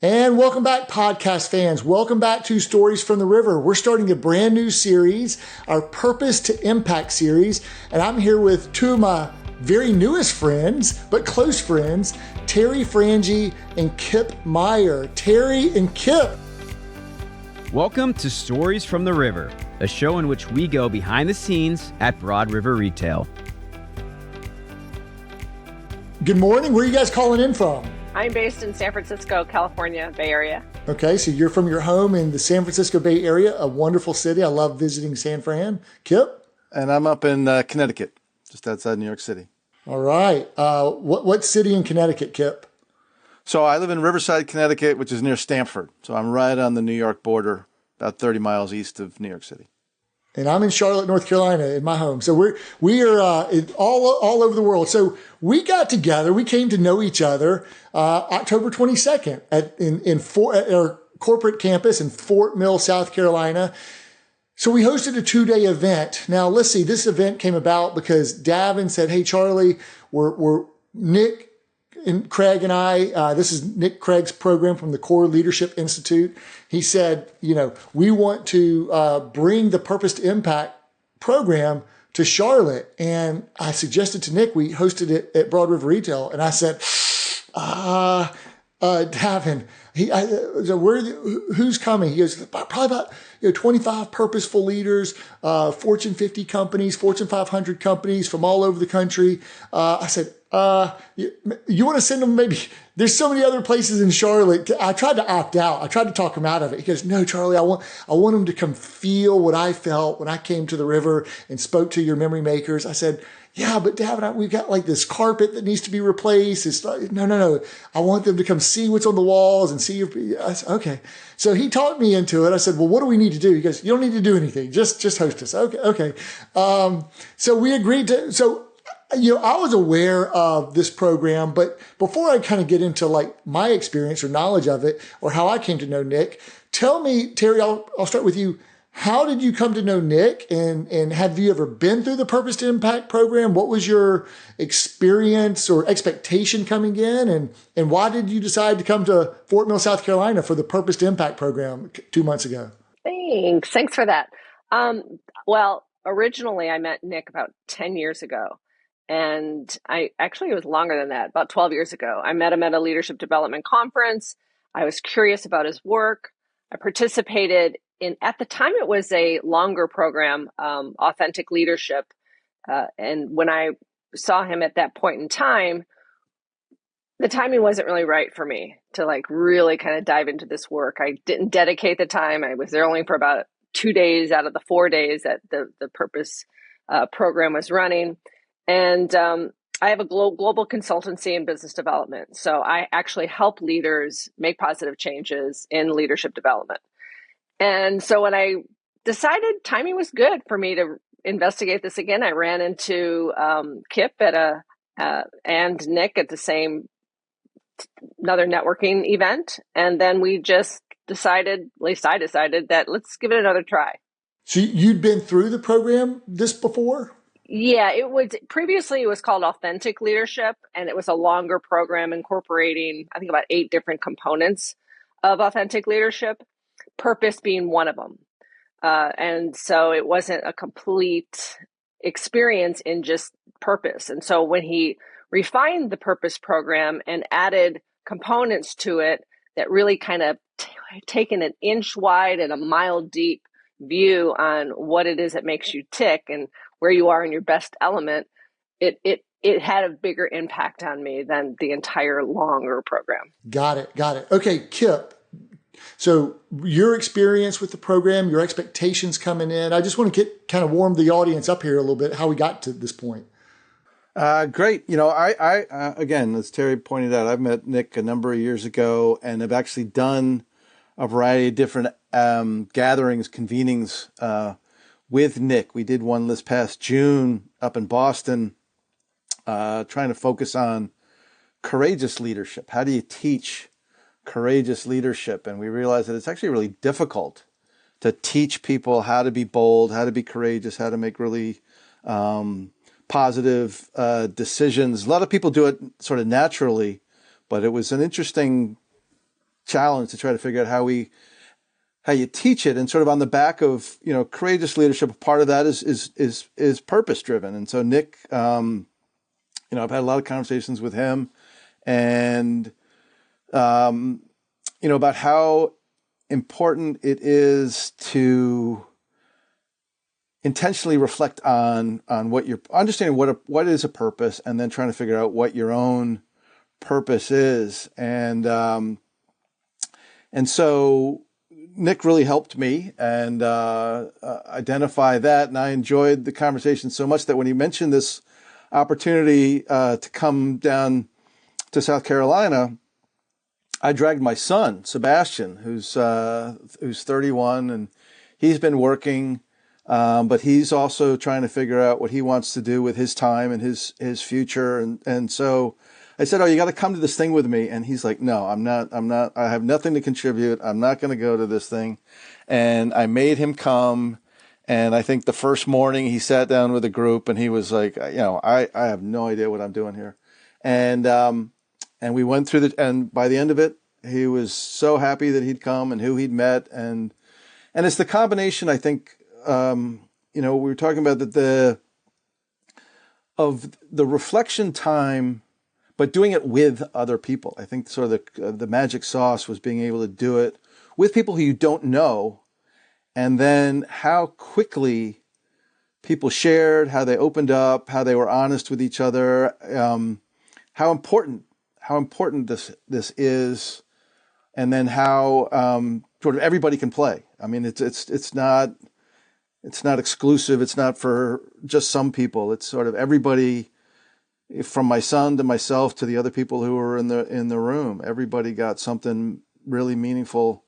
And welcome back, podcast fans. Welcome back to Stories from the River. We're starting a brand new series, our Purpose to Impact series. And I'm here with two of my very newest friends, but close friends, Teri Frangie and Kip Meyer. Teri and Kip. Welcome to Stories from the River, a show in which we go behind the scenes at Broad River Retail. Good morning. Where are you guys calling in from? I'm based in San Francisco, California, Bay Area. Okay, so you're from your home in the San Francisco Bay Area, a wonderful city. I love visiting San Fran. Kip? And I'm up in Connecticut, just outside New York City. All right. What city in Connecticut, Kip? So I live in Riverside, Connecticut, which is near Stamford. So I'm right on the New York border, about 30 miles east of New York City. And I'm in Charlotte, North Carolina, in my home. So we are all over the world. So we got together. We came to know each other October 22nd at our corporate campus in Fort Mill, South Carolina. So we hosted a 2-day event. Now let's see. This event came about because Davin said, "Hey Charlie, we're Nick and Craig and I, this is Nick Craig's program from the Core Leadership Institute." He said, we want to bring the Purpose to Impact program to Charlotte. And I suggested to Nick, we hosted it at Broad River Retail. And I said, Davin, who's coming? He goes, probably about 25 purposeful leaders, Fortune 50 companies, Fortune 500 companies from all over the country. I said, you want to send them maybe, there's so many other places in Charlotte. I tried to opt out. I tried to talk him out of it. He goes, "No, Charlie, I want them to come feel what I felt when I came to the river and spoke to your memory makers." I said, "Yeah, but Davin, we've got like this carpet that needs to be replaced." It's like, no. I want them to come see what's on the walls and see I said, "Okay." So he talked me into it. I said, "Well, what do we need to do?" He goes, "You don't need to do anything. Just host us." Okay. So we agreed to, I was aware of this program, but before I kind of get into like my experience or knowledge of it or how I came to know Nick, tell me, Teri, I'll start with you. How did you come to know Nick, and have you ever been through the Purpose to Impact program? What was your experience or expectation coming in, and why did you decide to come to Fort Mill, South Carolina for the Purpose to Impact program 2 months ago? Thanks for that. Well, originally I met Nick about 10 years ago. And it was longer than that, about 12 years ago. I met him at a leadership development conference. I was curious about his work. I participated in, at the time, it was a longer program, Authentic Leadership. And when I saw him at that point in time, the timing wasn't really right for me to like really kind of dive into this work. I didn't dedicate the time. I was there only for about 2 days out of the 4 days that the Purpose program was running. And I have a global consultancy in business development. So I actually help leaders make positive changes in leadership development. And so when I decided timing was good for me to investigate this again, I ran into Kip and Nick at the same another networking event. And then we just decided, at least I decided, that let's give it another try. So you'd been through the program before? Yeah, previously it was called Authentic Leadership, and it was a longer program incorporating, I think, about 8 different components of authentic leadership, purpose being one of them. And so it wasn't a complete experience in just purpose. And so when he refined the purpose program and added components to it that really kind of taken an inch wide and a mile deep view on what it is that makes you tick and where you are in your best element, it had a bigger impact on me than the entire longer program. Got it. Okay, Kip. So your experience with the program, your expectations coming in, I just want to warm the audience up here a little bit, how we got to this point. Great. I again, as Teri pointed out, I've met Nick a number of years ago and have actually done a variety of different gatherings, convenings with Nick. We did one this past June up in Boston, trying to focus on courageous leadership. How do you teach courageous leadership? And we realized that it's actually really difficult to teach people how to be bold, how to be courageous, how to make really positive decisions. A lot of people do it sort of naturally, but it was an interesting challenge to try to figure out how you teach it. And sort of on the back of, courageous leadership, part of that is purpose driven. And so Nick, I've had a lot of conversations with him and, about how important it is to intentionally reflect on what you're understanding, what is a purpose, and then trying to figure out what your own purpose is. And so Nick really helped me and identify that. And I enjoyed the conversation so much that when he mentioned this opportunity to come down to South Carolina, I dragged my son, Sebastian, who's 31, and he's been working, but he's also trying to figure out what he wants to do with his time and his future. And so I said, "Oh, you got to come to this thing with me." And he's like, "No, I'm not, I have nothing to contribute. I'm not going to go to this thing." And I made him come. And I think the first morning he sat down with a group and he was like, I have no idea what I'm doing here. And we went through and by the end of it, he was so happy that he'd come and who he'd met. And it's the combination, I think, we were talking about of the reflection time, but doing it with other people. I think sort of the magic sauce was being able to do it with people who you don't know. And then how quickly people shared, how they opened up, how they were honest with each other, how important this is, and then how sort of everybody can play. I mean, it's not exclusive. It's not for just some people. It's sort of everybody, from my son to myself to the other people who were in the room. Everybody got something really meaningful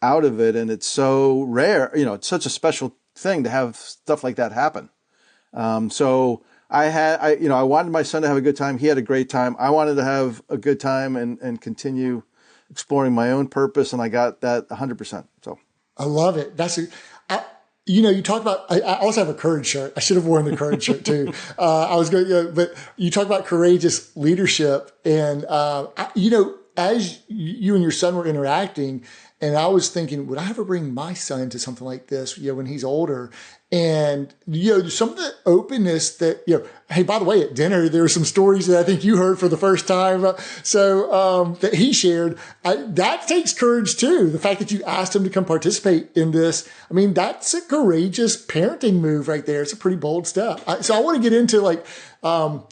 out of it, and it's so rare. It's such a special thing to have stuff like that happen. So I wanted my son to have a good time. He had a great time. I wanted to have a good time and continue exploring my own purpose, and I got that 100%. So I love it. You talk about, I also have a courage shirt. I should have worn the courage shirt too. I was going, but you talk about courageous leadership, and as you and your son were interacting, and I was thinking, would I ever bring my son to something like this, when he's older? And, some of the openness that, hey, by the way, at dinner, there were some stories that I think you heard for the first time. That he shared, that takes courage too. The fact that you asked him to come participate in this, I mean, that's a courageous parenting move right there. It's a pretty bold step. So I want to get into kind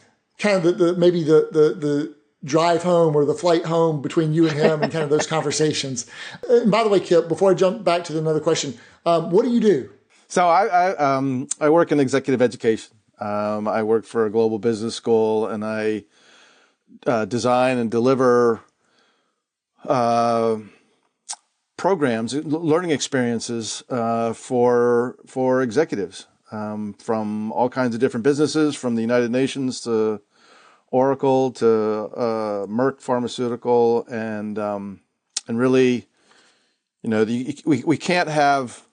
of the drive home or the flight home between you and him and kind of those conversations. And by the way, Kip, before I jump back to another question, what do you do? So I work in executive education. I work for a global business school, and I design and deliver programs, learning experiences for executives from all kinds of different businesses, from the United Nations to Oracle to Merck Pharmaceutical, and really, we can't have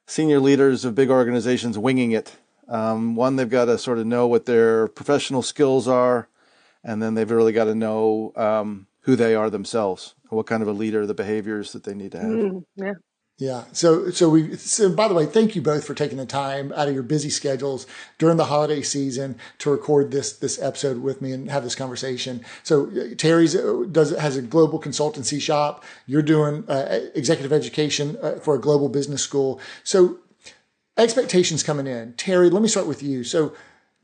senior leaders of big organizations winging it. One, they've got to sort of know what their professional skills are, and then they've really got to know who they are themselves, what kind of a leader, the behaviors that they need to have. Yeah. Yeah. So by the way, thank you both for taking the time out of your busy schedules during the holiday season to record this episode with me and have this conversation. So Teri's has a global consultancy shop. You're doing executive education for a global business school. So expectations coming in. Teri, let me start with you. So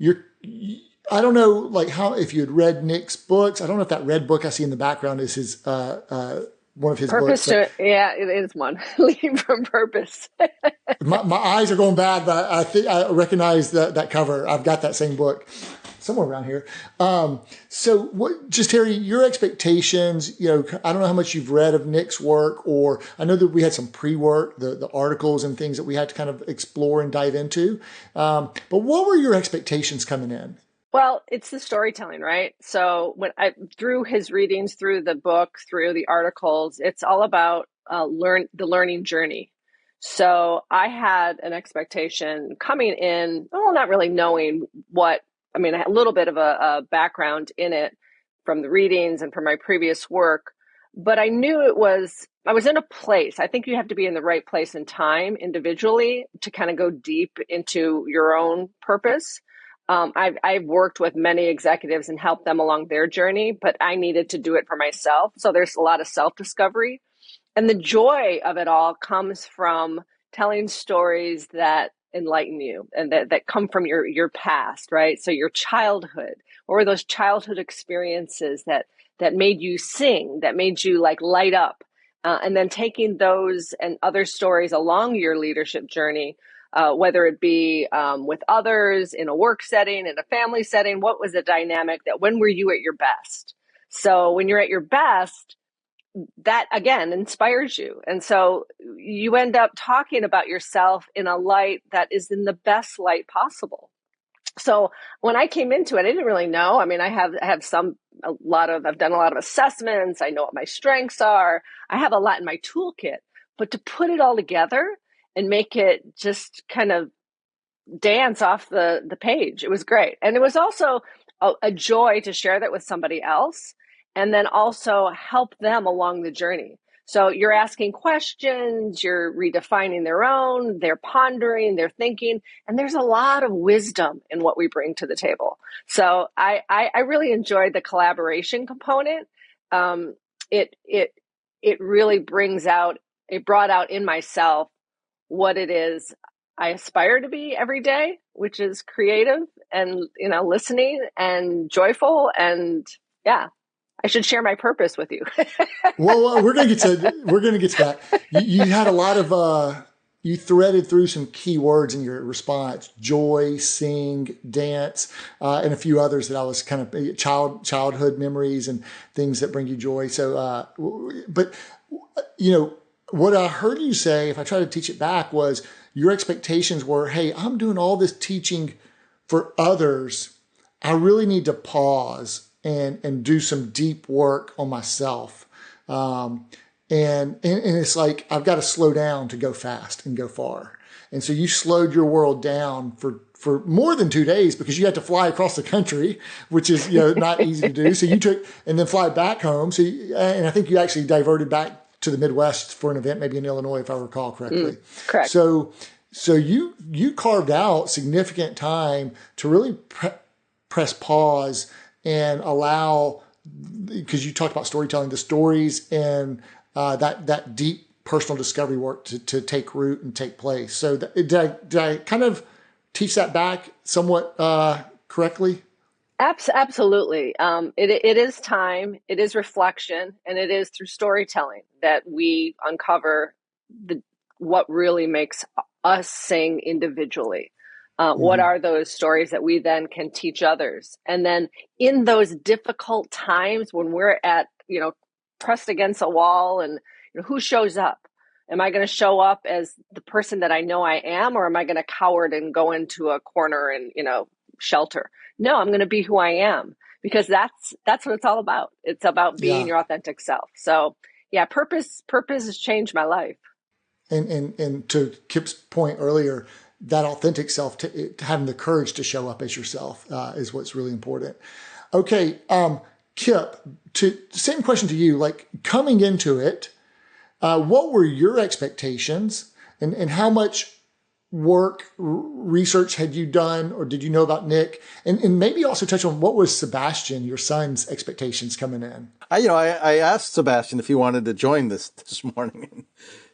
I don't know, if you had read Nick's books. I don't know if that red book I see in the background is his one of his Purpose books. Yeah, it is one. Leading from Purpose. my eyes are going bad, but I think I recognize that cover. I've got that same book somewhere around here. So Teri, your expectations, I don't know how much you've read of Nick's work, or I know that we had some pre-work, the articles and things that we had to kind of explore and dive into. But what were your expectations coming in? Well, it's the storytelling, right? So through his readings, through the book, through the articles, it's all about the learning journey. So I had an expectation coming in, not really knowing I had a little bit of a background in it from the readings and from my previous work, but I knew I was in a place. I think you have to be in the right place and time individually to kind of go deep into your own purpose. I've worked with many executives and helped them along their journey, but I needed to do it for myself. So there's a lot of self-discovery. And the joy of it all comes from telling stories that enlighten you and that come from your past, right? So your childhood, what were those childhood experiences that made you sing, that made you like light up? And then taking those and other stories along your leadership journey, whether it be with others, in a work setting, in a family setting, what was the dynamic that when were you at your best? So when you're at your best, that again inspires you. And so you end up talking about yourself in a light that is in the best light possible. So when I came into it, I didn't really know. I mean, I've done a lot of assessments. I know what my strengths are. I have a lot in my toolkit, but to put it all together and make it just kind of dance off the page, it was great. And it was also a joy to share that with somebody else and then also help them along the journey. So you're asking questions, you're redefining their own, they're pondering, they're thinking, and there's a lot of wisdom in what we bring to the table. So I really enjoyed the collaboration component. It really brought out in myself what it is I aspire to be every day, which is creative and, listening and joyful. And yeah, I should share my purpose with you. Well, we're going to get to that. You had a lot of, you threaded through some key words in your response: joy, sing, dance, and a few others that I was kind of childhood memories and things that bring you joy. So, but what I heard you say, if I try to teach it back, was your expectations were, hey, I'm doing all this teaching for others. I really need to pause and do some deep work on myself. And it's like, I've got to slow down to go fast and go far. And so you slowed your world down for more than 2 days because you had to fly across the country, which is, not easy to do. So you took, and then fly back home. And I think you actually diverted back to the Midwest for an event, maybe in Illinois, if I recall correctly. Correct. So you carved out significant time to really press pause and allow, because you talked about storytelling, the stories and that deep personal discovery work to take root and take place. So did I kind of teach that back somewhat correctly? Absolutely. It is time, it is reflection, and it is through storytelling that we uncover what really makes us sing individually. What are those stories that we then can teach others? And then in those difficult times when we're at, pressed against a wall and who shows up? Am I going to show up as the person that I know I am, or am I going to cower and go into a corner and, shelter? No, I'm going to be who I am, because that's what it's all about. It's about being your authentic self. So yeah, purpose has changed my life. And to Kip's point earlier, that authentic self, having the courage to show up as yourself is what's really important. Okay, Kip, same question to you. Like, coming into it, what were your expectations, and how much work, research had you done, or did you know about Nick? And maybe also touch on what was Sebastian, your son's, expectations coming in. I asked Sebastian if he wanted to join this morning.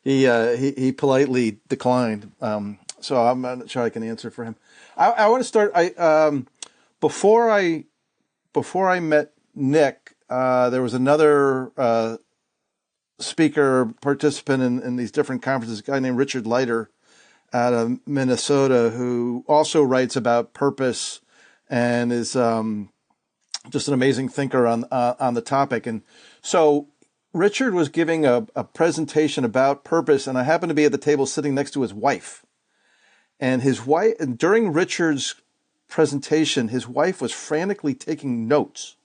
He politely declined. So I'm not sure I can answer for him. I want to start. Before I met Nick, there was another speaker participant in these different conferences, a guy named Richard Leiter out of Minnesota, who also writes about purpose and is just an amazing thinker on the topic. And so Richard was giving a presentation about purpose, and I happened to be at the table sitting next to his wife. And during Richard's presentation, his wife was frantically taking notes.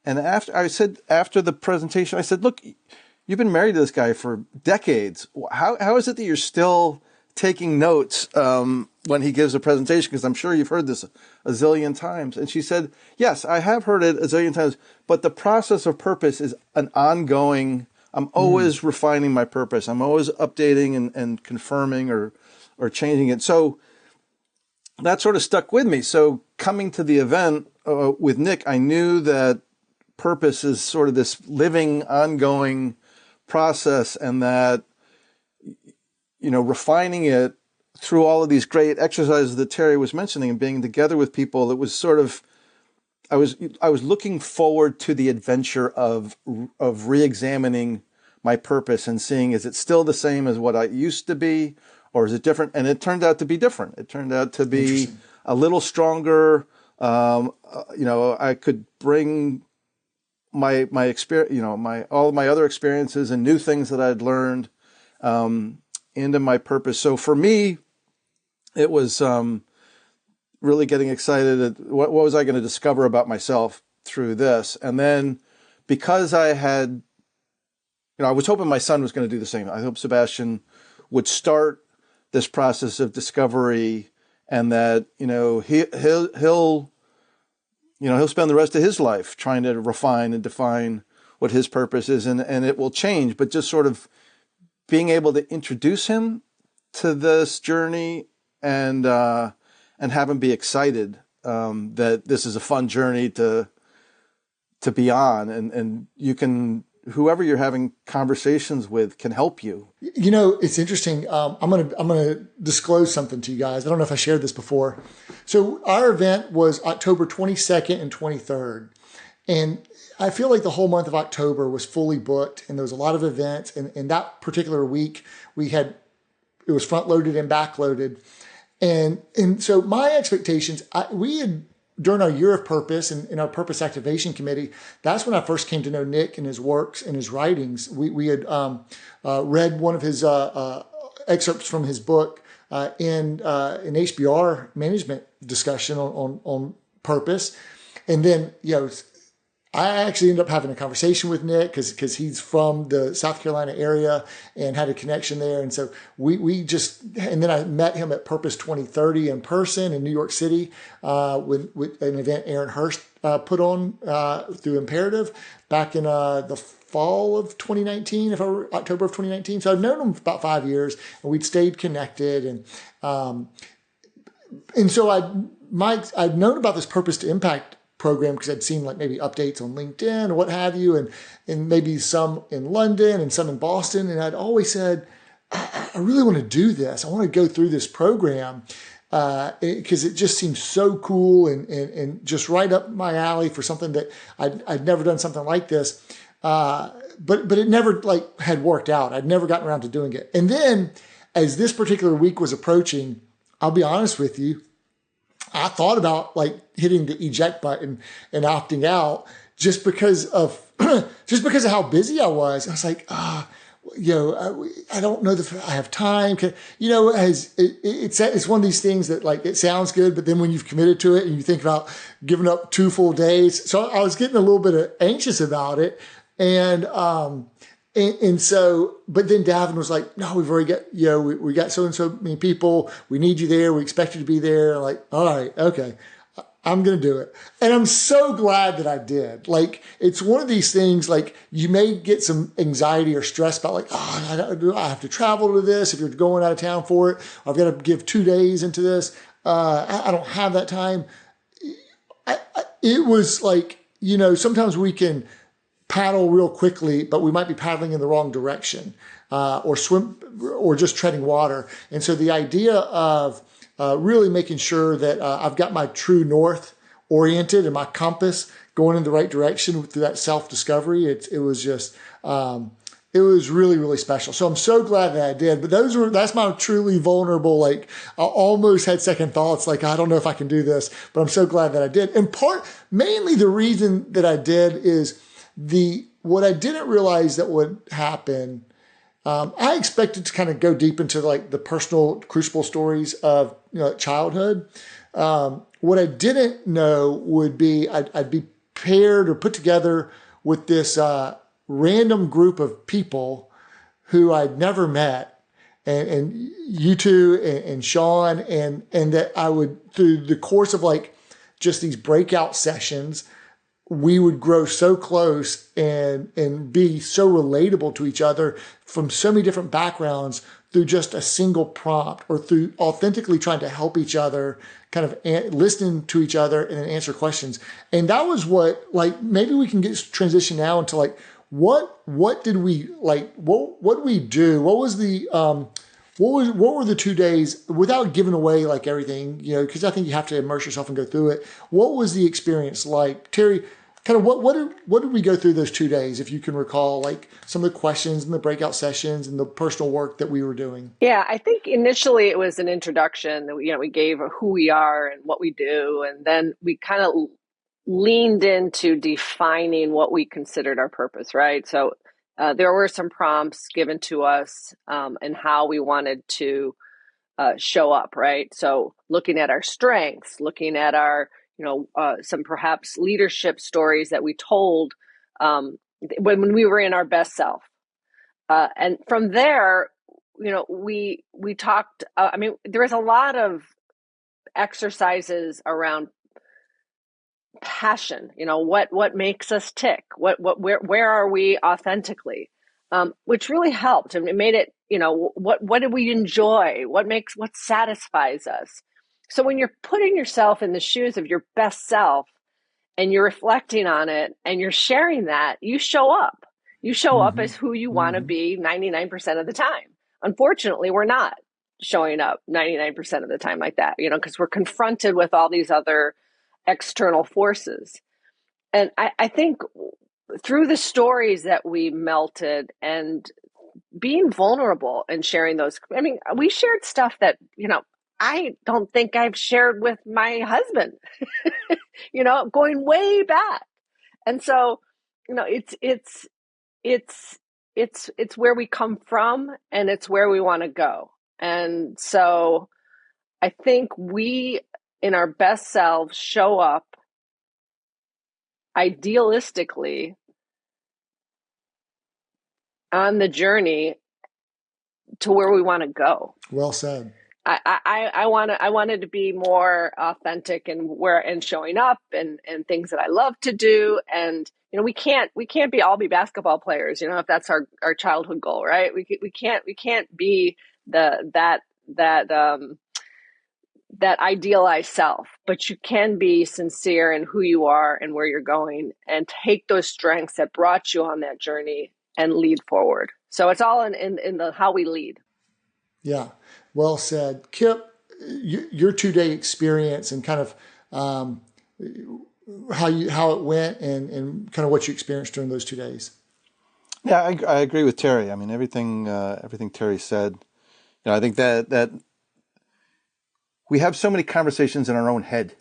And after the presentation, I said, look, you've been married to this guy for decades. How is it that you're still taking notes when he gives a presentation, because I'm sure you've heard this a zillion times. And she said, yes, I have heard it a zillion times, but the process of purpose is an ongoing, I'm always refining my purpose. I'm always updating and confirming or changing it. So that sort of stuck with me. So coming to the event with Nick, I knew that purpose is sort of this living, ongoing process, and that, refining it through all of these great exercises that Teri was mentioning and being together with people, it was sort of, I was looking forward to the adventure of re-examining my purpose and seeing, is it still the same as what I used to be, or is it different? And it turned out to be different. It turned out to be a little stronger. I could bring my experience, all of my other experiences and new things that I'd learned into my purpose. So for me, it was really getting excited at what was I going to discover about myself through this. And then because I had, I was hoping my son was going to do the same. I hope Sebastian would start this process of discovery, and that, he'll spend the rest of his life trying to refine and define what his purpose is, and it will change, but just sort of being able to introduce him to this journey and have him be excited that this is a fun journey to be on, and you can, whoever you're having conversations with can help you. It's interesting. I'm gonna disclose something to you guys. I don't know if I shared this before. So our event was October 22nd and 23rd, and I feel like the whole month of October was fully booked, and there was a lot of events. And that particular week, it was front loaded and back loaded, and so my expectations, we had, during our year of purpose and in our purpose activation committee, that's when I first came to know Nick and his works and his writings. We had read one of his excerpts from his book in an HBR management discussion on purpose. And then, I actually ended up having a conversation with Nick because he's from the South Carolina area and had a connection there. And so and then I met him at Purpose 2030 in person in New York City with an event Aaron Hurst put on through Imperative back in the fall of 2019, October of 2019. So I've known him for about 5 years, and we'd stayed connected. And so I'd known about this Purpose to Impact program because I'd seen like maybe updates on LinkedIn or what have you, and maybe some in London and some in Boston. And I'd always said, I really want to do this. I want to go through this program because it just seems so cool and just right up my alley for something that I'd never done something like this. But it never had worked out. I'd never gotten around to doing it. And then as this particular week was approaching, I'll be honest with you, I thought about hitting the eject button and opting out just because of how busy I was. I was like, I don't know if I have time. It's one of these things that it sounds good, but then when you've committed to it and you think about giving up 2 full days, so I was getting a little bit anxious about it, and so, but then Davin was like, no, we've already got, we got so and so many people. We need you there. We expect you to be there. Like, all right, okay, I'm going to do it. And I'm so glad that I did. It's one of these things, you may get some anxiety or stress about I have to travel to this if you're going out of town for it. I've got to give 2 days into this. I don't have that time. It was sometimes we can paddle real quickly, but we might be paddling in the wrong direction, or swim, or just treading water. And so the idea of really making sure that I've got my true north oriented and my compass going in the right direction through that self-discovery, it was just, it was really, really special. So I'm so glad that I did. But that's my truly vulnerable, I almost had second thoughts, I don't know if I can do this, but I'm so glad that I did. And mainly the reason that I did is what I didn't realize that would happen. I expected to kind of go deep into the personal crucible stories of childhood. What I didn't know would be I'd be paired or put together with this random group of people who I'd never met, and you two and Sean, and that I would, through the course of like just these breakout sessions, we would grow so close and be so relatable to each other from so many different backgrounds through just a single prompt, or through authentically trying to help each other, kind of listening to each other and then answer questions. And that was what, like, maybe we can get transition now into like, what did we like, what did we do? What was the, what were the 2 days, without giving away like everything, you know, because I think you have to immerse yourself and go through it. What was the experience like? Teri, kind of what did we go through those 2 days, if you can recall, like some of the questions and the breakout sessions and the personal work that we were doing? Yeah, I think initially it was an introduction. You know, we gave who we are and what we do, and then we kind of leaned into defining what we considered our purpose, right? So there were some prompts given to us, and how we wanted to show up, right? So looking at our strengths, looking at our, some perhaps leadership stories that we told when we were in our best self. And from there, we talked, there was a lot of exercises around passion, what makes us tick, where are we authentically, which really helped. And it made it, what did we enjoy? What satisfies us? So when you're putting yourself in the shoes of your best self and you're reflecting on it and you're sharing that, you show up. You show up as who you want to be 99% of the time. Unfortunately, we're not showing up 99% of the time like that, because we're confronted with all these other external forces. And I think through the stories that we melted and being vulnerable and sharing those, we shared stuff that, I don't think I've shared with my husband, going way back. And so, it's where we come from and it's where we want to go. And so I think we, in our best selves, show up idealistically on the journey to where we want to go. Well said. I wanted to be more authentic and showing up and things that I love to do. And, we can't all be basketball players, if that's our childhood goal, right? We can't be that idealized self, but you can be sincere in who you are and where you're going, and take those strengths that brought you on that journey and lead forward. So it's all in the how we lead. Yeah, well said. Kip, your 2 day experience and kind of how it went and kind of what you experienced during those 2 days. Yeah, I agree with Teri. I mean, everything Teri said. I think that we have so many conversations in our own head,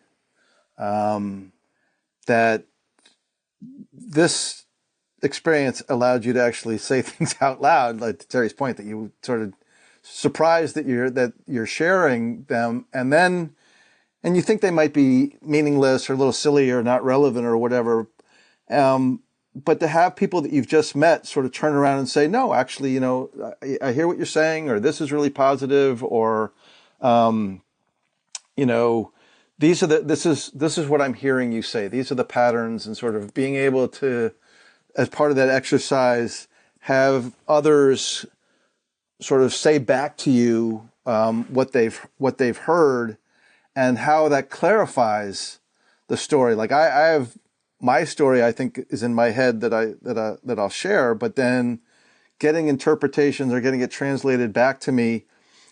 that this experience allowed you to actually say things out loud, like to Teri's point, that you sort of surprised that you're sharing them, and you think they might be meaningless or a little silly or not relevant or whatever. But to have people that you've just met sort of turn around and say, no, actually, I hear what you're saying, or this is really positive, or, this is what I'm hearing you say. These are the patterns, and sort of being able to, as part of that exercise, have others sort of say back to you what they've heard, and how that clarifies the story. Like I have my story, I think, is in my head that I'll share, but then getting interpretations or getting it translated back to me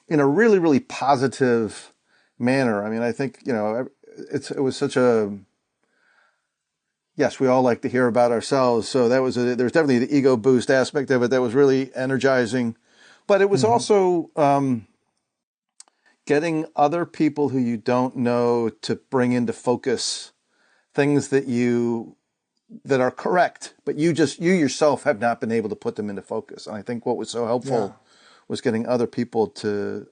in a really, really positive manner. I mean, I think, it was such a, yes, we all like to hear about ourselves. So there's definitely the ego boost aspect of it that was really energizing, but it was also getting other people who you don't know to bring into focus things that are correct, but you yourself have not been able to put them into focus. And I think what was so helpful was getting other people to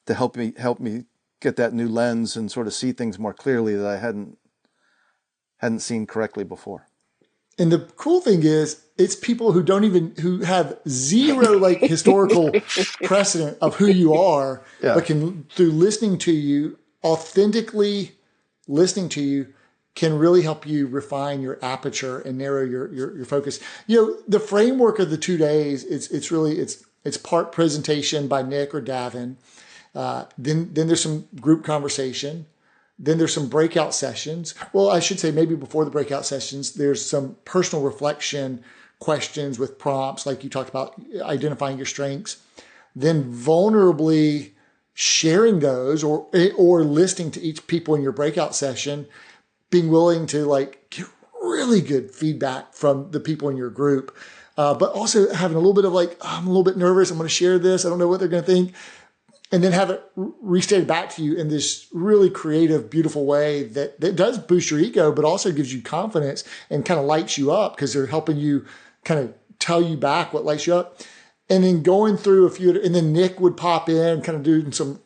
help me get that new lens and sort of see things more clearly that I hadn't seen correctly before. And the cool thing is, it's people who have zero like historical precedent of who you are, but can, through listening to you, authentically listening to you, can really help you refine your aperture and narrow your focus. The framework of the 2 days, it's part presentation by Nick or Davin. Then there's some group conversation. Then there's some breakout sessions. Well, I should say maybe before the breakout sessions, there's some personal reflection questions with prompts, like you talked about, identifying your strengths. Then vulnerably sharing those or listening to each people in your breakout session, being willing to like get really good feedback from the people in your group. But also having a little bit of like, I'm a little bit nervous. I'm going to share this. I don't know what they're going to think. And then have it restated back to you in this really creative, beautiful way that does boost your ego, but also gives you confidence and kind of lights you up because they're helping you kind of tell you back what lights you up. And then going through a few, and then Nick would pop in, kind of doing some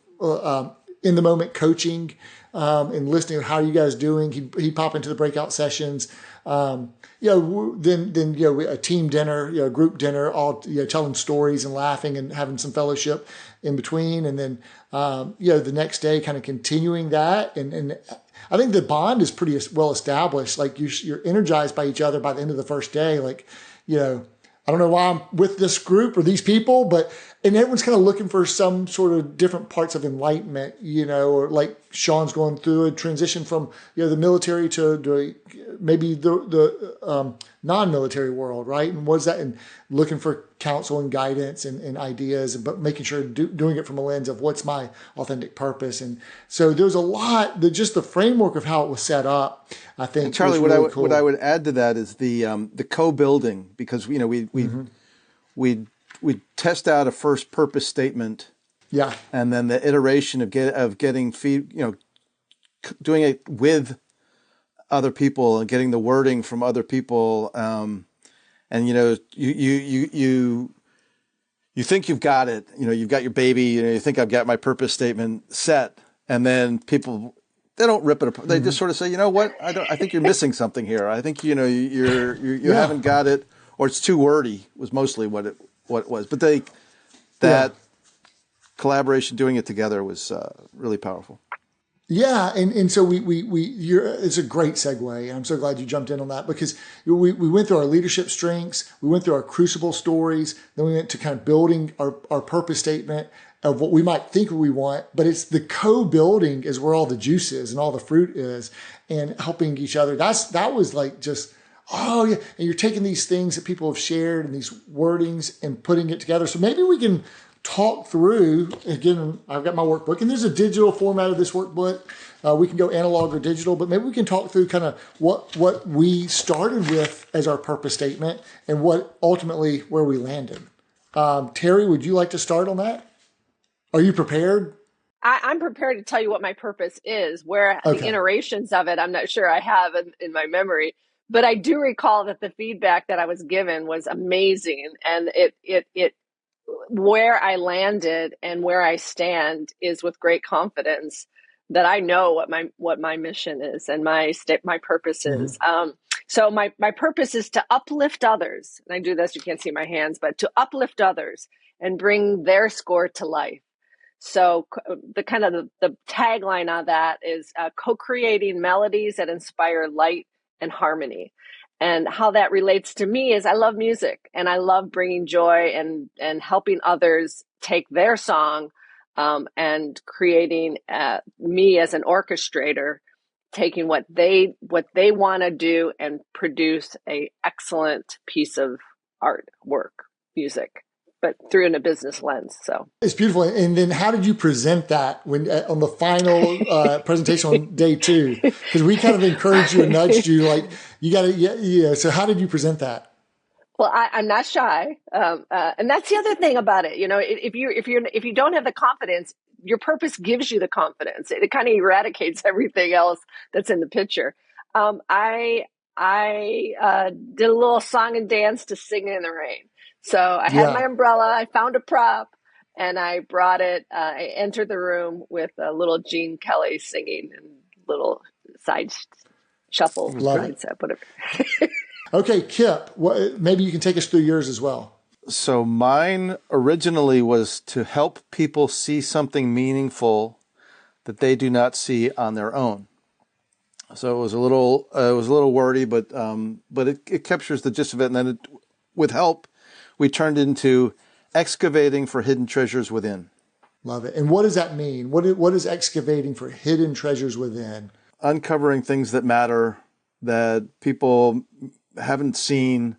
in the moment coaching and listening to how you guys doing. He'd pop into the breakout sessions. Then a team dinner, group dinner, all telling stories and laughing and having some fellowship in between, and then the next day kind of continuing that, and I think the bond is pretty well established. Like you're energized by each other by the end of the first day. Like I don't know why I'm with this group or these people, and everyone's kind of looking for some sort of different parts of enlightenment, or like Sean's going through a transition from, the military to maybe the non-military world, right? And what's that? And looking for counsel and guidance and ideas, but making sure doing it from a lens of what's my authentic purpose. And so there's a lot, just the framework of how it was set up, I think. And Charlie, was really cool. what I would add to that is the co-building, because we test out a first purpose statement, and then the iteration of getting doing it with other people and getting the wording from other people, and you think you've got it, you've got your baby, you think I've got my purpose statement set, and then people, they don't rip it apart. They just sort of say, you know what, I think you're missing something here. I think you haven't got it, or it's too wordy. Was mostly what it was. But that collaboration, doing it together, was really powerful. Yeah, and so it's a great segue, and I'm so glad you jumped in on that, because we went through our leadership strengths, we went through our crucible stories, then we went to kind of building our purpose statement of what we might think we want, but it's the co-building is where all the juice is and all the fruit is, and helping each other. That was like just, oh yeah, and you're taking these things that people have shared and these wordings and putting it together. So maybe we can talk through, again, I've got my workbook, and there's a digital format of this workbook. We can go analog or digital, but maybe we can talk through kind of what we started with as our purpose statement and what ultimately where we landed. Teri, would you like to start on that? Are you prepared? I'm prepared to tell you what my purpose is. Where the iterations of it, I'm not sure I have in my memory, but I do recall that the feedback that I was given was amazing, and it where I landed and where I stand is with great confidence that I know what my mission is and my purpose is. So my purpose is to uplift others, and I do this. You can't see my hands, but to uplift others and bring their score to life. So the kind of the tagline on that is co-creating melodies that inspire light and harmony. And how that relates to me is I love music, and I love bringing joy and helping others take their song and creating me as an orchestrator, taking what they want to do and produce a excellent piece of art, work, music, but through in a business lens. So it's beautiful. And then how did you present that when on the final presentation on day 2? Because we kind of encouraged you and nudged you, like you got to, yeah. So how did you present that? Well, I'm not shy, and that's the other thing about it. If you don't have the confidence, your purpose gives you the confidence. It kind of eradicates everything else that's in the picture. I did a little song and dance to Sing in the Rain. So I had my umbrella, I found a prop, and I brought it. I entered the room with a little Gene Kelly singing and little side shuffle, side step, whatever. Okay, Kip, maybe you can take us through yours as well. So mine originally was to help people see something meaningful that they do not see on their own. So it was a little wordy, but it captures the gist of it. And then with help, we turned into excavating for hidden treasures within. Love it. And what does that mean? What is excavating for hidden treasures within? Uncovering things that matter that people haven't seen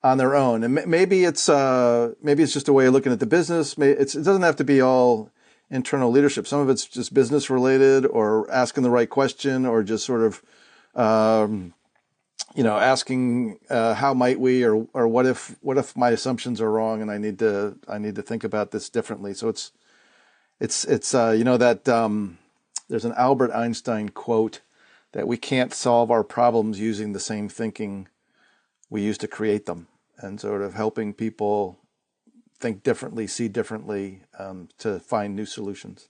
on their own. And maybe it's just a way of looking at the business. It doesn't have to be all internal leadership. Some of it's just business related, or asking the right question, or just sort of, asking how might we, or what if my assumptions are wrong and I need to think about this differently. So it's that there's an Albert Einstein quote that we can't solve our problems using the same thinking we use to create them, and sort of helping people think differently, see differently, to find new solutions.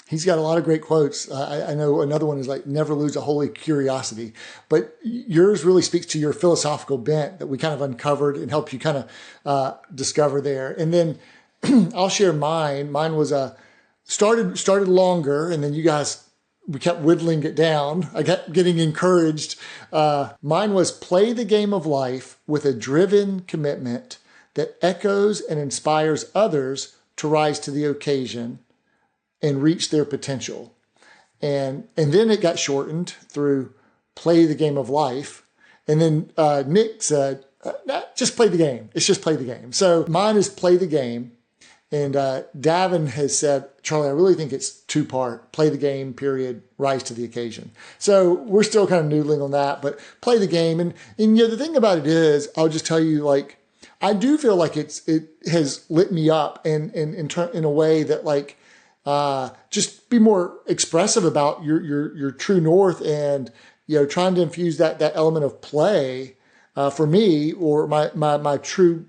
He's got a lot of great quotes. I know another one is like, never lose a holy curiosity. But yours really speaks to your philosophical bent that we kind of uncovered and helped you kind of discover there. And then I'll share mine. Mine was started longer, and then we kept whittling it down. I kept getting encouraged. Mine was play the game of life with a driven commitment that echoes and inspires others to rise to the occasion and reach their potential. And then it got shortened through play the game of life. And then Nick said, just play the game. It's just play the game. So mine is play the game. And Davin has said, Charlie, I really think it's two-part, play the game, period, rise to the occasion. So we're still kind of noodling on that, but play the game. And the thing about it is, I'll just tell you, like, I do feel like it has lit me up in a way that just be more expressive about your true north, and trying to infuse that element of play for me, or my true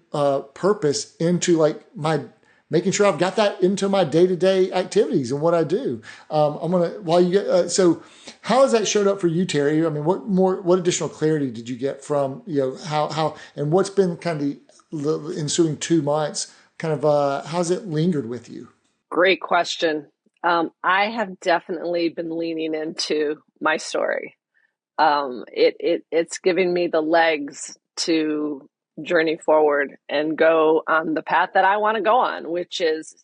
purpose into my making sure I've got that into my day-to-day activities and what I do. So how has that showed up for you, Teri? I mean, what additional clarity did you get from how and what's been kind of the ensuing 2 months, kind of how's it lingered with you? Great question. I have definitely been leaning into my story. It's giving me the legs to journey forward and go on the path that I want to go on, which is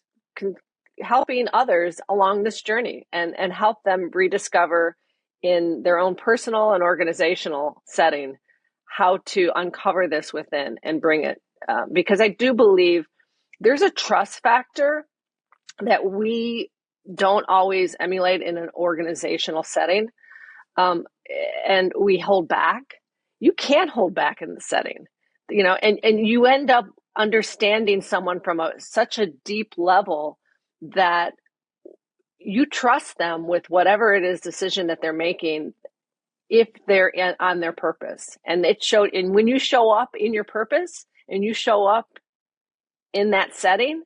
helping others along this journey and help them rediscover in their own personal and organizational setting how to uncover this within and bring it. Because I do believe there's a trust factor that we don't always emulate in an organizational setting. And we hold back. You can't hold back in the setting, and you end up understanding someone from such a deep level that you trust them with whatever it is decision that they're making, if they're on their purpose. And it showed, and when you show up in your purpose and you show up in that setting,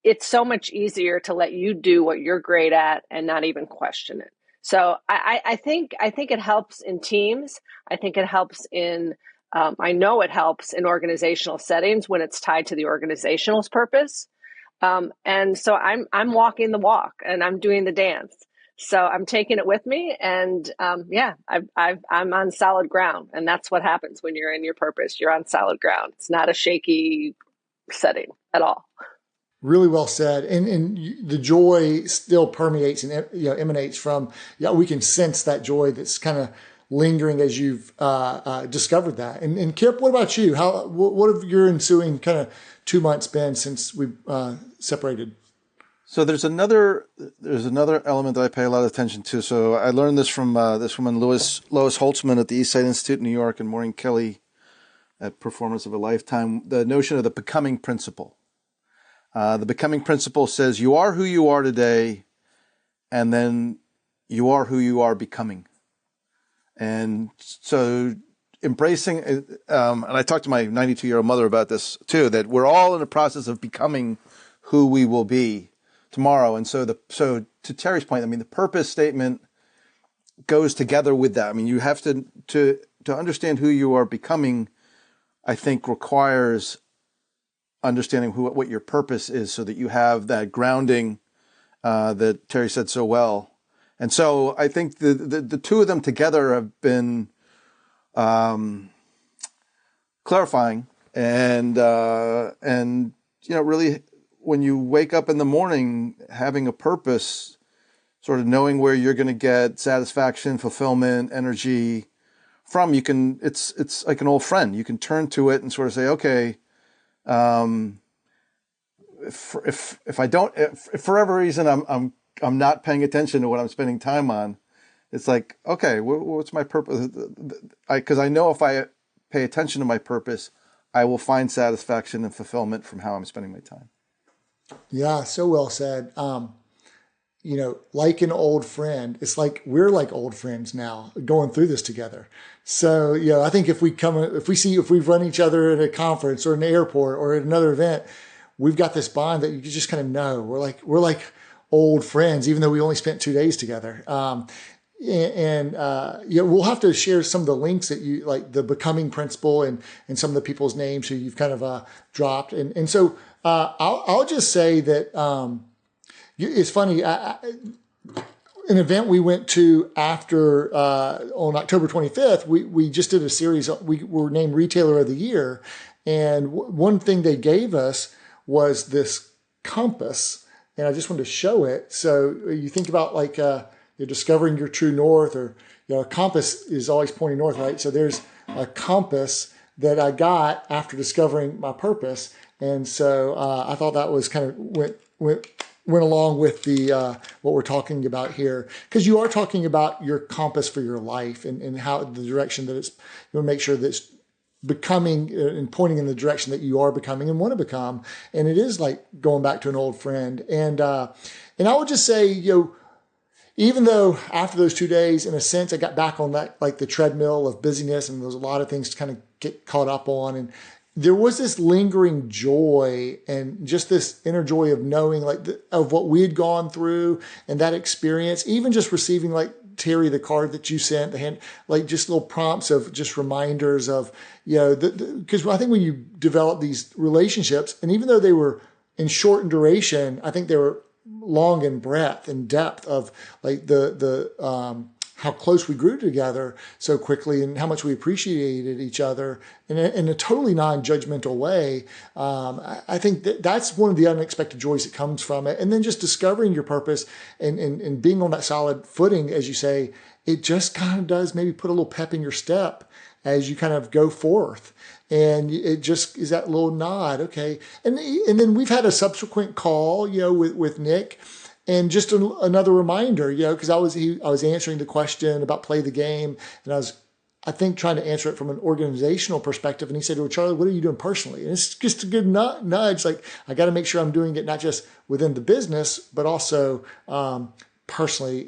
it's so much easier to let you do what you're great at and not even question it. So I think it helps in teams. I think it helps in, I know it helps in organizational settings when it's tied to the organizational's purpose. And so I'm walking the walk and I'm doing the dance. So I'm taking it with me, and I'm on solid ground. And that's what happens when you're in your purpose. You're on solid ground. It's not a shaky setting at all. Really well said. And the joy still permeates and emanates from, we can sense that joy that's kind of lingering as you've discovered that. And Kip, what about you? What have your ensuing kind of 2 months been since we separated? So there's another element that I pay a lot of attention to. So I learned this from this woman, Lois Holtzman at the Eastside Institute in New York, and Maureen Kelly at Performance of a Lifetime. The notion of the becoming principle. The becoming principle says you are who you are today, and then you are who you are becoming. And so embracing, and I talked to my 92-year-old mother about this too, that we're all in the process of becoming who we will be tomorrow. And so to Teri's point, I mean, the purpose statement goes together with that. I mean, you have to to understand who you are becoming, I think requires understanding what your purpose is, so that you have that grounding that Teri said so well. And so I think the two of them together have been clarifying, and really, when you wake up in the morning, having a purpose, sort of knowing where you're going to get satisfaction, fulfillment, energy from, it's like an old friend. You can turn to it and sort of say, okay, if for whatever reason I'm not paying attention to what I'm spending time on, it's like, okay, what's my purpose? Because I know if I pay attention to my purpose, I will find satisfaction and fulfillment from how I'm spending my time. Yeah, so well said. Like an old friend, it's like we're like old friends now going through this together. So, I think if we've run each other at a conference or an airport or at another event, we've got this bond that you just kind of know. We're like old friends, even though we only spent 2 days together. We'll have to share some of the links that you like, the becoming principle and some of the people's names who you've kind of dropped. And so I'll just say that it's funny. An event we went to after on October 25th, we just did a series. We were named Retailer of the Year, and one thing they gave us was this compass, and I just wanted to show it. So you think about like you're discovering your true north, or a compass is always pointing north, right? So there's a compass that I got after discovering my purpose, and so I thought that was kind of went along with the what we're talking about here, because you are talking about your compass for your life and how the direction that it's, you want to make sure that it's becoming and pointing in the direction that you are becoming and want to become. And it is like going back to an old friend. And I would just say, even though after those 2 days, in a sense, I got back on that, like the treadmill of busyness, and there was a lot of things to kind of get caught up on. And there was this lingering joy and just this inner joy of knowing of what we had gone through and that experience, even just receiving like Teri, the card that you sent, like just little prompts of just reminders of, because I think when you develop these relationships, and even though they were in short in duration, I think they were long in breadth and depth of like how close we grew together so quickly and how much we appreciated each other in a totally non-judgmental way. I think that's one of the unexpected joys that comes from it. And then just discovering your purpose and being on that solid footing, as you say, it just kind of does maybe put a little pep in your step as you kind of go forth. And it just is that little nod. Okay. And then we've had a subsequent call, with Nick. And just another reminder, because I was answering the question about play the game, and I think trying to answer it from an organizational perspective. And he said, "Well, Charlie, what are you doing personally?" And it's just a good nudge. Like, I got to make sure I'm doing it not just within the business, but also personally.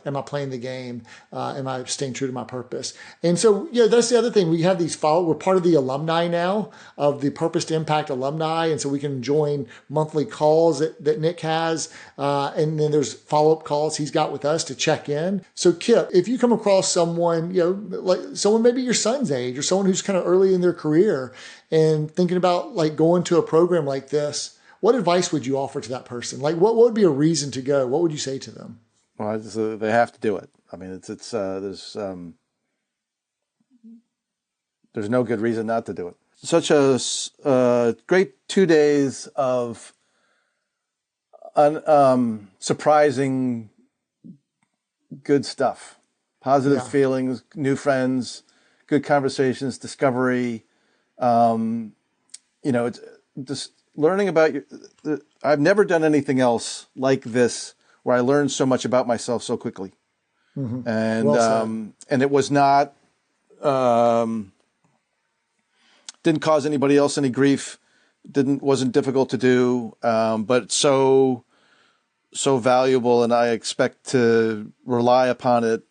Am I playing the game? Am I staying true to my purpose? And so, that's the other thing. We have these we're part of the alumni now of the Purpose to Impact alumni. And so we can join monthly calls that Nick has. And then there's follow-up calls he's got with us to check in. So Kip, if you come across someone, like someone maybe your son's age or someone who's kind of early in their career and thinking about like going to a program like this, what advice would you offer to that person? Like, what would be a reason to go? What would you say to them? Well, they have to do it. I mean, there's no good reason not to do it. Such a great 2 days of surprising good stuff, positive feelings, new friends, good conversations, discovery. It's just learning about I've never done anything else like this, where I learned so much about myself so quickly. Mm-hmm. And and it was not didn't cause anybody else any grief. Wasn't difficult to do, but so valuable, and I expect to rely upon it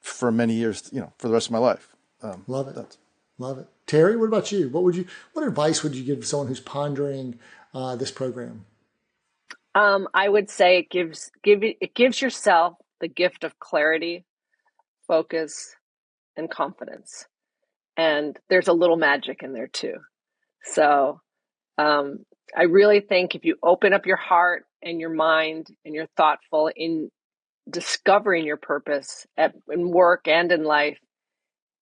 for many years. For the rest of my life. Love it. Love it. Teri, what about you? What advice would you give to someone who's pondering this program? I would say it gives yourself the gift of clarity, focus, and confidence. And there's a little magic in there too. So I really think if you open up your heart and your mind and you're thoughtful in discovering your purpose in work and in life,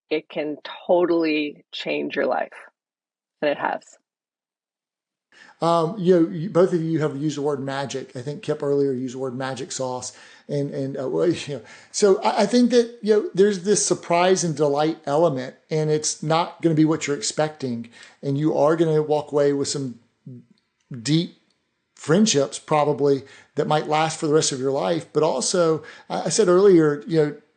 it can totally change your life. And it has. Both of you have used the word magic. I think Kip earlier used the word magic sauce, so I think that there's this surprise and delight element, and it's not going to be what you're expecting, and you are going to walk away with some deep friendships probably that might last for the rest of your life. But also, I said earlier,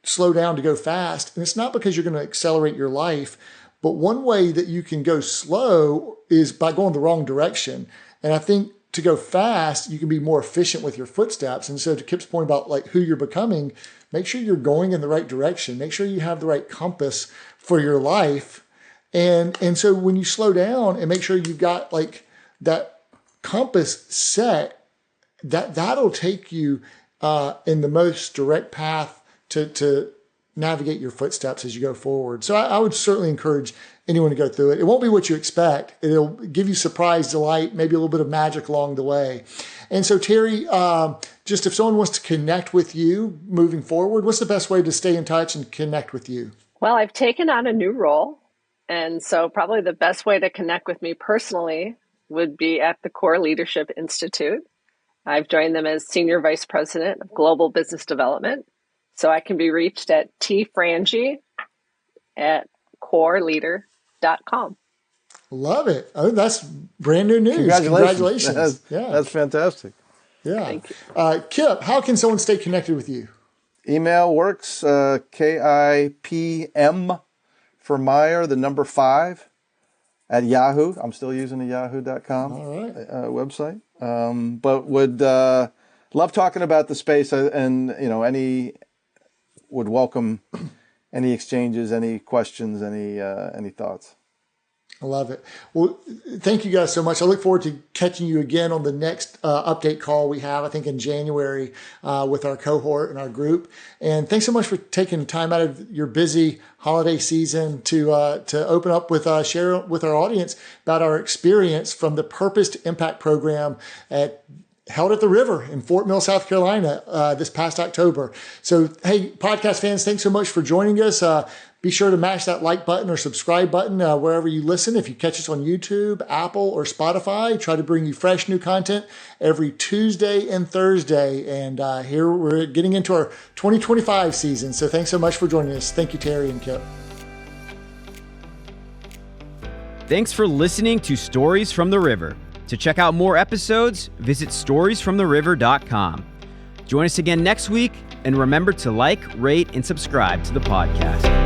slow down to go fast, and it's not because you're going to accelerate your life. But one way that you can go slow is by going the wrong direction. And I think to go fast, you can be more efficient with your footsteps. And so to Kip's point about like who you're becoming, make sure you're going in the right direction. Make sure you have the right compass for your life. And so when you slow down and make sure you've got like that compass set, that'll take you in the most direct path to navigate your footsteps as you go forward. So I would certainly encourage anyone to go through it. It won't be what you expect. It'll give you surprise, delight, maybe a little bit of magic along the way. And so Teri, just if someone wants to connect with you moving forward, what's the best way to stay in touch and connect with you? Well, I've taken on a new role. And so probably the best way to connect with me personally would be at the Core Leadership Institute. I've joined them as Senior Vice President of Global Business Development. So I can be reached at Frangie at coreleader.com. Love it. Oh, that's brand new news. Congratulations. That's fantastic. Yeah. Thank you. Kip, how can someone stay connected with you? Email works, KIPM for Meyer, the number 5 at Yahoo. I'm still using the yahoo.com website. But would love talking about the space and, would welcome any exchanges, any questions, any thoughts. I love it. Well, thank you guys so much. I look forward to catching you again on the next update call we have, I think in January, with our cohort and our group. And thanks so much for taking time out of your busy holiday season to open up with share with our audience about our experience from the Purpose to Impact program held at the River in Fort Mill, South Carolina, this past October. So, hey, podcast fans, thanks so much for joining us. Be sure to mash that like button or subscribe button wherever you listen. If you catch us on YouTube, Apple, or Spotify, try to bring you fresh new content every Tuesday and Thursday. And here we're getting into our 2025 season. So thanks so much for joining us. Thank you, Teri and Kip. Thanks for listening to Stories from the River. To check out more episodes, visit storiesfromtheriver.com. Join us again next week, and remember to like, rate, and subscribe to the podcast.